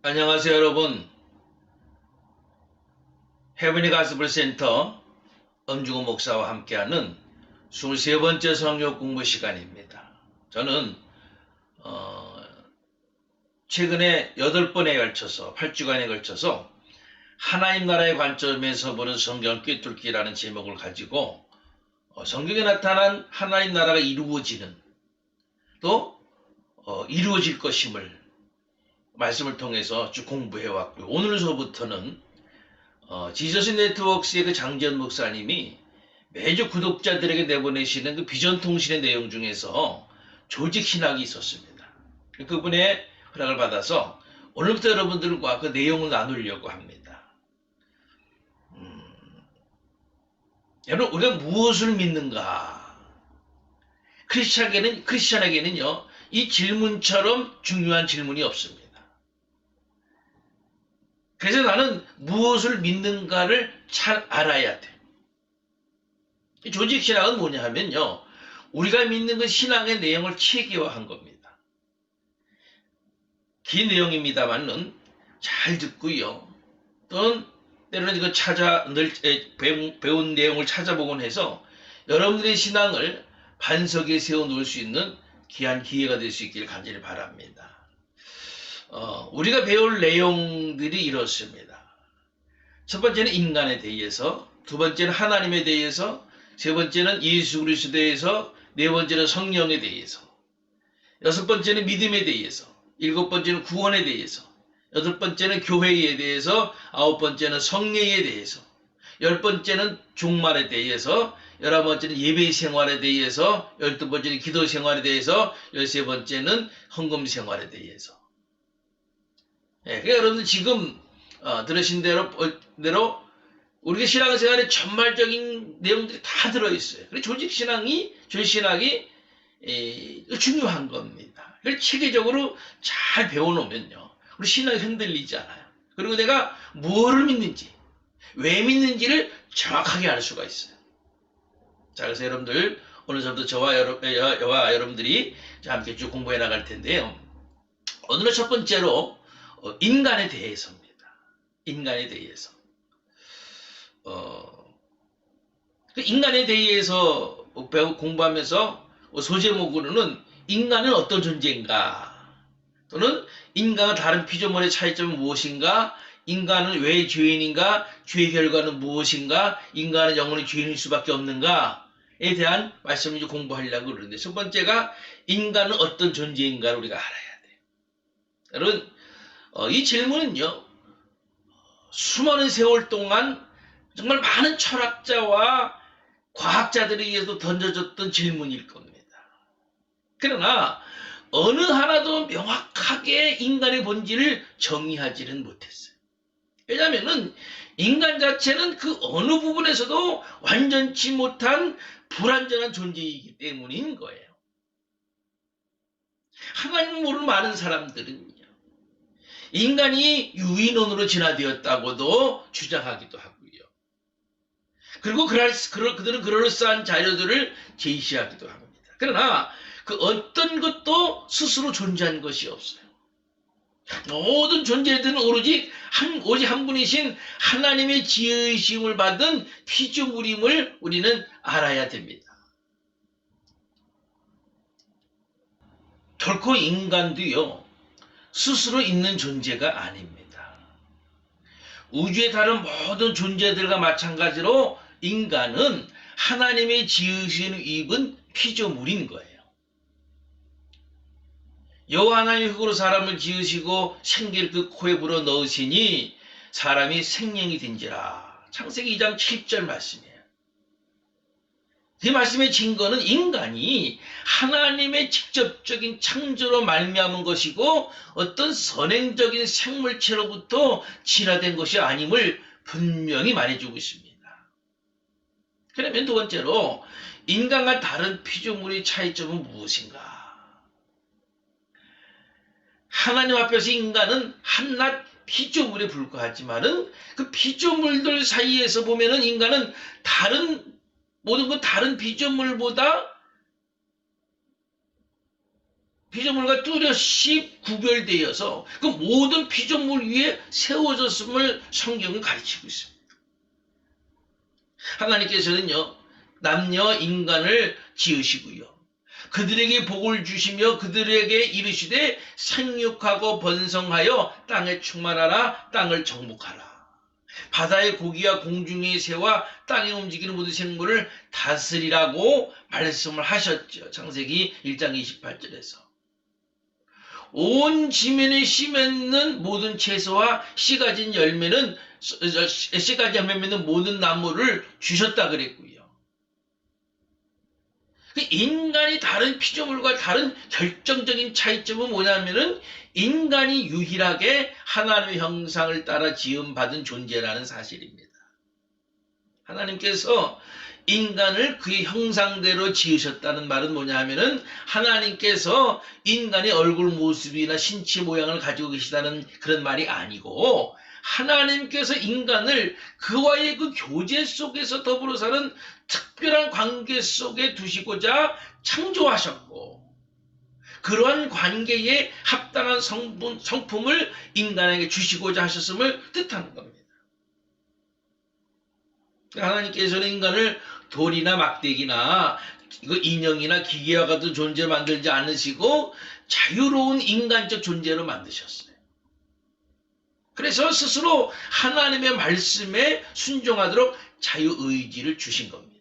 안녕하세요, 여러분. 헤브니 가스플 센터 엄중호 목사와 함께하는 23번째 성경 공부 시간입니다. 저는 최근에 8번에 걸쳐서 8주간에 걸쳐서 하나님 나라의 관점에서 보는 성경 꿰뚫기라는 제목을 가지고 성경에 나타난 하나님 나라가 이루어지는 또 이루어질 것임을 말씀을 통해서 쭉 공부해 왔고요. 오늘서부터는 지저스 네트워크스의 그 장지연 목사님이 매주 구독자들에게 내보내시는 그 비전 통신의 내용 중에서 조직 신학이 있었습니다. 그분의 허락을 받아서 오늘부터 여러분들과 그 내용을 나누려고 합니다. 여러분, 우리가 무엇을 믿는가? 크리스찬에게는요, 이 질문처럼 중요한 질문이 없습니다. 그래서 나는 무엇을 믿는가를 잘 알아야 돼. 조직 신학은 뭐냐 하면요, 우리가 믿는 그 신앙의 내용을 체계화한 겁니다. 긴 내용입니다만은 잘 듣고요. 또는 때로는 이거 배운 내용을 찾아보곤 해서 여러분들의 신앙을 반석에 세워 놓을 수 있는 귀한 기회가 될 수 있기를 간절히 바랍니다. 우리가 배울 내용들이 이렇습니다. 첫 번째는 인간에 대해서, 두 번째는 하나님에 대해서, 세 번째는 예수 그리스도에 대해서, 네 번째는 성령에 대해서, 여섯 번째는 믿음에 대해서, 일곱 번째는 구원에 대해서, 여덟 번째는 교회에 대해서, 아홉 번째는 성례에 대해서, 열 번째는 종말에 대해서, 열한 번째는 예배 생활에 대해서, 열두 번째는 기도 생활에 대해서, 열세 번째는 헌금 생활에 대해서. 그러니까 여러분들 지금 들으신 대로 우리가 신앙생활에 전말적인 내용들이 다 들어있어요. 그래서 조직신학이 중요한 겁니다. 그걸 체계적으로 잘 배워놓으면요, 우리 신앙이 흔들리지 않아요. 그리고 내가 뭐를 믿는지, 왜 믿는지를 정확하게 알 수가 있어요. 자, 그래서 여러분들 오늘부터 저와 여러분들이 함께 쭉 공부해 나갈 텐데요. 오늘은 첫 번째로 인간에 대해서입니다. 인간에 대해서. 인간에 대해서 공부하면서 소제목으로는 인간은 어떤 존재인가, 또는 인간과 다른 피조물의 차이점은 무엇인가, 인간은 왜 죄인인가, 죄의 결과는 무엇인가, 인간은 영원히 죄인일 수밖에 없는가에 대한 말씀을 공부하려고 그러는데, 첫 번째가 인간은 어떤 존재인가를 우리가 알아야 돼요. 여러분, 이 질문은요, 수많은 세월 동안 정말 많은 철학자와 과학자들에 의해서 던져졌던 질문일 겁니다. 그러나 어느 하나도 명확하게 인간의 본질을 정의하지는 못했어요. 왜냐하면 인간 자체는 그 어느 부분에서도 완전치 못한 불완전한 존재이기 때문인 거예요. 하나님을 모르는 많은 사람들은요, 인간이 유인원으로 진화되었다고도 주장하기도 하고요. 그리고 그들은 그럴싸한 자료들을 제시하기도 합니다. 그러나 그 어떤 것도 스스로 존재한 것이 없어요. 모든 존재들은 오직 한 분이신 하나님의 지으심을 받은 피조물임을 우리는 알아야 됩니다. 결코 인간도요, 스스로 있는 존재가 아닙니다. 우주의 다른 모든 존재들과 마찬가지로 인간은 하나님의 지으신 입은 피조물인 거예요. 여호와 하나님이 흙으로 사람을 지으시고 생기를 그 코에 불어 넣으시니 사람이 생명이 된지라. 창세기 2장 7절 말씀이에요. 이 말씀의 증거는 인간이 하나님의 직접적인 창조로 말미암은 것이고 어떤 선행적인 생물체로부터 진화된 것이 아님을 분명히 말해주고 있습니다. 그러면 두 번째로, 인간과 다른 피조물의 차이점은 무엇인가? 하나님 앞에서 인간은 한낱 피조물에 불과하지만은 그 피조물들 사이에서 보면은 인간은 모든 그 다른 피조물보다 피조물과 뚜렷이 구별되어서 그 모든 피조물 위에 세워졌음을 성경은 가르치고 있습니다. 하나님께서는요, 남녀 인간을 지으시고요, 그들에게 복을 주시며 그들에게 이르시되 생육하고 번성하여 땅에 충만하라, 땅을 정복하라. 바다의 고기와 공중의 새와 땅에 움직이는 모든 생물을 다스리라고 말씀을 하셨죠. 창세기 1장 28절에서. 온 지면에 씨 맺는 모든 채소와 씨 가진 열매는 맺는 모든 나무를 주셨다 그랬고요. 인간이 다른 피조물과 다른 결정적인 차이점은 뭐냐면은 인간이 유일하게 하나님의 형상을 따라 지음받은 존재라는 사실입니다. 하나님께서 인간을 그의 형상대로 지으셨다는 말은 뭐냐 하면은 하나님께서 인간의 얼굴 모습이나 신체 모양을 가지고 계시다는 그런 말이 아니고, 하나님께서 인간을 그와의 그 교제 속에서 더불어 사는 특별한 관계 속에 두시고자 창조하셨고, 그러한 관계에 합당한 성품을 인간에게 주시고자 하셨음을 뜻하는 겁니다. 하나님께서는 인간을 돌이나 막대기나 인형이나 기계와 같은 존재로 만들지 않으시고 자유로운 인간적 존재로 만드셨어요. 그래서 스스로 하나님의 말씀에 순종하도록 자유의지를 주신 겁니다.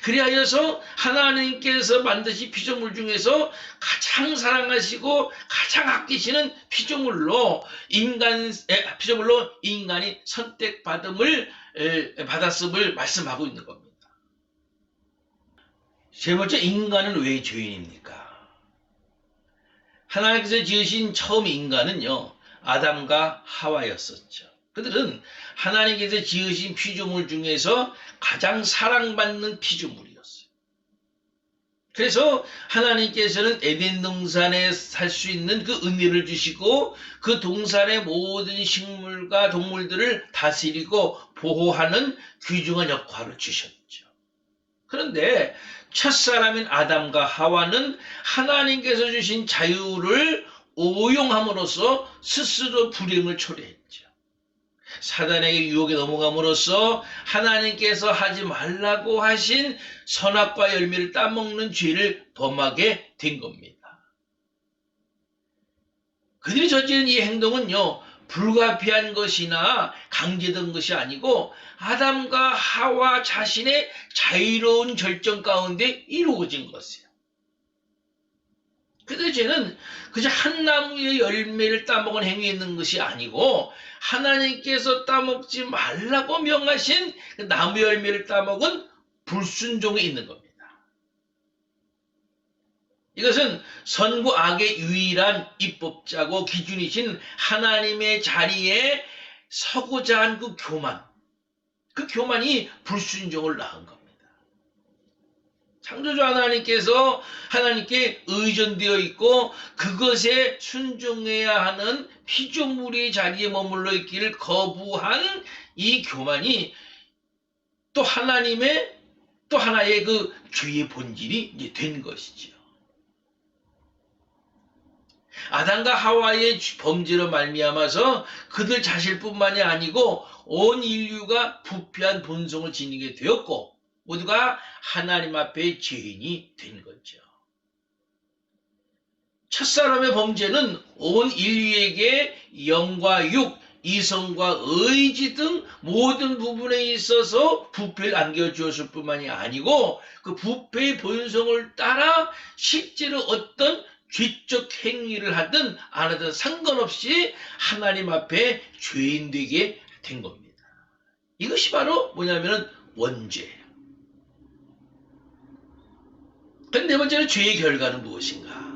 그리하여서 하나님께서 만드신 피조물 중에서 가장 사랑하시고 가장 아끼시는 피조물로 인간이 받았음을 말씀하고 있는 겁니다. 세 번째, 인간은 왜 죄인입니까? 하나님께서 지으신 처음 인간은요, 아담과 하와였었죠. 그들은 하나님께서 지으신 피조물 중에서 가장 사랑받는 피조물이었어요. 그래서 하나님께서는 에덴 동산에 살 수 있는 그 은혜를 주시고 그 동산의 모든 식물과 동물들을 다스리고 보호하는 귀중한 역할을 주셨죠. 그런데 첫사람인 아담과 하와는 하나님께서 주신 자유를 오용함으로써 스스로 불행을 초래했죠. 사단에게 유혹에 넘어감으로써 하나님께서 하지 말라고 하신 선악과 열매를 따먹는 죄를 범하게 된 겁니다. 그들이 저지른 이 행동은요, 불가피한 것이나 강제된 것이 아니고 아담과 하와 자신의 자유로운 결정 가운데 이루어진 것이에요. 그들의 죄는 그저 한 나무의 열매를 따먹은 행위에 있는 것이 아니고 하나님께서 따먹지 말라고 명하신 그 나무 열매를 따먹은 불순종에 있는 겁니다. 이것은 선과 악의 유일한 입법자고 기준이신 하나님의 자리에 서고자 한 그 교만이 불순종을 낳은 겁니다. 창조주 하나님께서 하나님께 의존되어 있고 그것에 순종해야 하는 피조물의 자리에 머물러 있기를 거부한 이 교만이 또 하나의 그 죄의 본질이 이제 된 것이죠. 아담과 하와의 범죄로 말미암아서 그들 자신뿐만이 아니고 온 인류가 부패한 본성을 지니게 되었고 모두가 하나님 앞에 죄인이 된 거죠. 첫사람의 범죄는 온 인류에게 영과 육, 이성과 의지 등 모든 부분에 있어서 부패를 안겨주었을 뿐만이 아니고 그 부패의 본성을 따라 실제로 어떤 죄적 행위를 하든 안 하든 상관없이 하나님 앞에 죄인 되게 된 겁니다. 이것이 바로 뭐냐면 원죄예요. 그런데 네 번째는 죄의 결과는 무엇인가?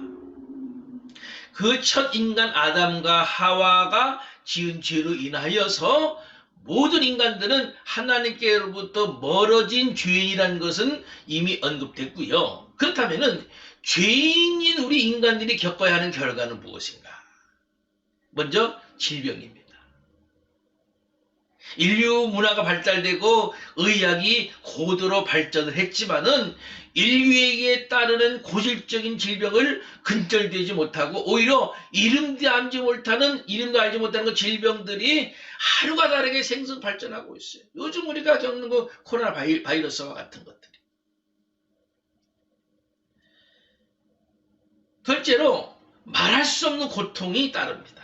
그 첫 인간 아담과 하와가 지은 죄로 인하여서 모든 인간들은 하나님께로부터 멀어진 죄인이라는 것은 이미 언급됐고요. 그렇다면 죄인인 우리 인간들이 겪어야 하는 결과는 무엇인가? 먼저 질병입니다. 인류 문화가 발달되고 의학이 고도로 발전을 했지만은 인류에게 따르는 고질적인 질병을 근절되지 못하고 오히려 이름도 알지 못하는 그 질병들이 하루가 다르게 생성 발전하고 있어요. 요즘 우리가 겪는 그 코로나 바이러스와 같은 것들이. 둘째로 말할 수 없는 고통이 따릅니다.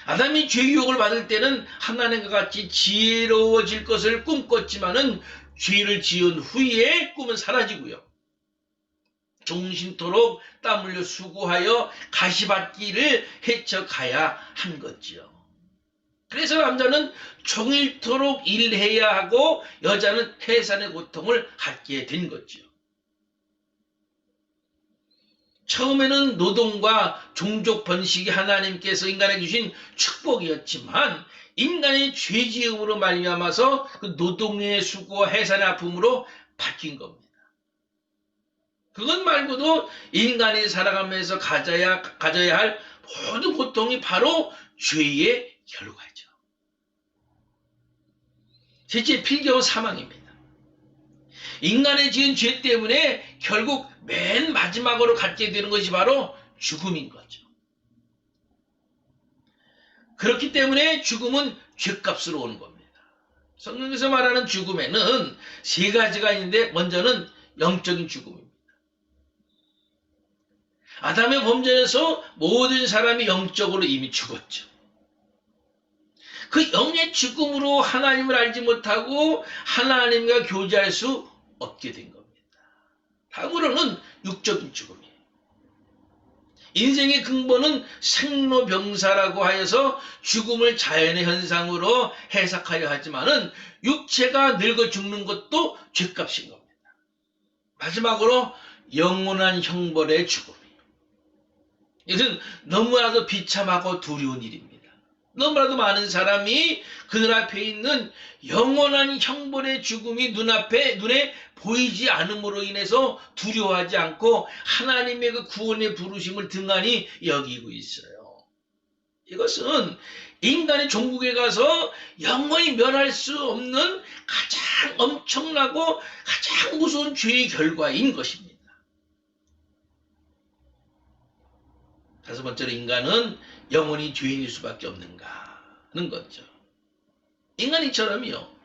아담이 죄 유혹을 받을 때는 하나님과 같이 지혜로워질 것을 꿈꿨지만은 죄를 지은 후에 꿈은 사라지고요. 종신토록 땀 흘려 수고하여 가시밭길을 헤쳐가야 한 거지요. 그래서 남자는 종일토록 일해야 하고 여자는 해산의 고통을 갖게 된 거지요. 처음에는 노동과 종족 번식이 하나님께서 인간에게 주신 축복이었지만 인간의 죄지음으로 말미암아서 그 노동의 수고와 해산의 아픔으로 바뀐 겁니다. 그것 말고도 인간이 살아가면서 가져야 할 모든 고통이 바로 죄의 결과죠. 셋째, 필경은 사망입니다. 인간의 지은 죄 때문에 결국 맨 마지막으로 갖게 되는 것이 바로 죽음인 거죠. 그렇기 때문에 죽음은 죄값으로 오는 겁니다. 성경에서 말하는 죽음에는 세 가지가 있는데 먼저는 영적인 죽음입니다. 아담의 범죄에서 모든 사람이 영적으로 이미 죽었죠. 그 영의 죽음으로 하나님을 알지 못하고 하나님과 교제할 수 없게 된 겁니다. 다음으로는 육적인 죽음이에요. 인생의 근본은 생로병사라고 하여서 죽음을 자연의 현상으로 해석하려 하지만은 육체가 늙어 죽는 것도 죄값인 겁니다. 마지막으로 영원한 형벌의 죽음이에요. 이것은 너무나도 비참하고 두려운 일입니다. 너무나도 많은 사람이 그들 앞에 있는 영원한 형벌의 죽음이 눈에 보이지 않음으로 인해서 두려워하지 않고 하나님의 그 구원의 부르심을 등한히 여기고 있어요. 이것은 인간의 종국에 가서 영원히 면할 수 없는 가장 엄청나고 가장 무서운 죄의 결과인 것입니다. 다섯 번째로 인간은 영원히 죄인일 수밖에 없는가 하는 거죠. 인간이처럼요.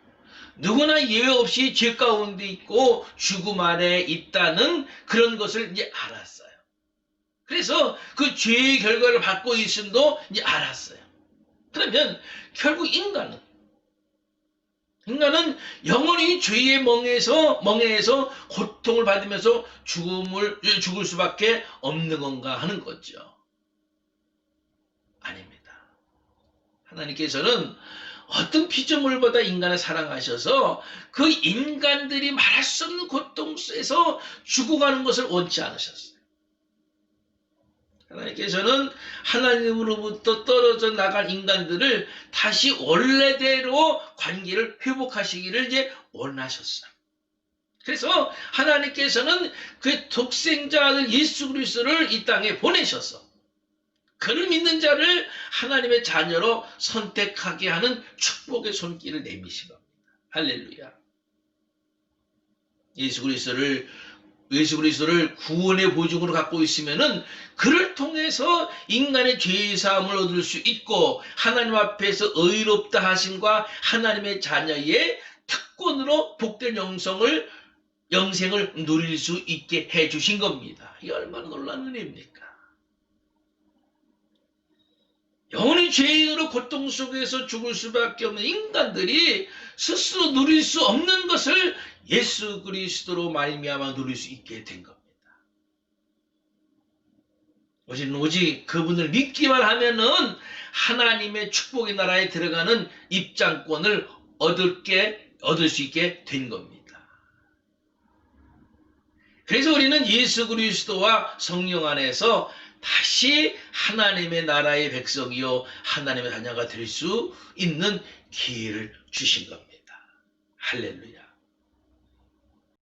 누구나 예외 없이 죄 가운데 있고 죽음 아래 있다는 그런 것을 이제 알았어요. 그래서 그 죄의 결과를 받고 있음도 이제 알았어요. 그러면 결국 인간은 영원히 죄의 멍에에서 고통을 받으면서 죽을 수밖에 없는 건가 하는 거죠. 아닙니다. 하나님께서는 어떤 피조물보다 인간을 사랑하셔서 그 인간들이 말할 수 없는 고통 속에서 죽어가는 것을 원치 않으셨어요. 하나님께서는 하나님으로부터 떨어져 나간 인간들을 다시 원래대로 관계를 회복하시기를 이제 원하셨어요. 그래서 하나님께서는 그 독생자 아들 예수 그리스도를 이 땅에 보내셔서 그를 믿는 자를 하나님의 자녀로 선택하게 하는 축복의 손길을 내미신 겁니다. 할렐루야. 예수 그리스도를 구원의 보증으로 갖고 있으면은 그를 통해서 인간의 죄의 사함을 얻을 수 있고 하나님 앞에서 의롭다 하심과 하나님의 자녀의 특권으로 복된 영생을 누릴 수 있게 해주신 겁니다. 이게 얼마나 놀라운 은혜입니까? 영원히 죄인으로 고통 속에서 죽을 수밖에 없는 인간들이 스스로 누릴 수 없는 것을 예수 그리스도로 말미암아 누릴 수 있게 된 겁니다. 오직 그분을 믿기만 하면은 하나님의 축복의 나라에 들어가는 입장권을 얻을 수 있게 된 겁니다. 그래서 우리는 예수 그리스도와 성령 안에서 다시 하나님의 나라의 백성이요 하나님의 자녀가 될 수 있는 기회를 주신 겁니다. 할렐루야.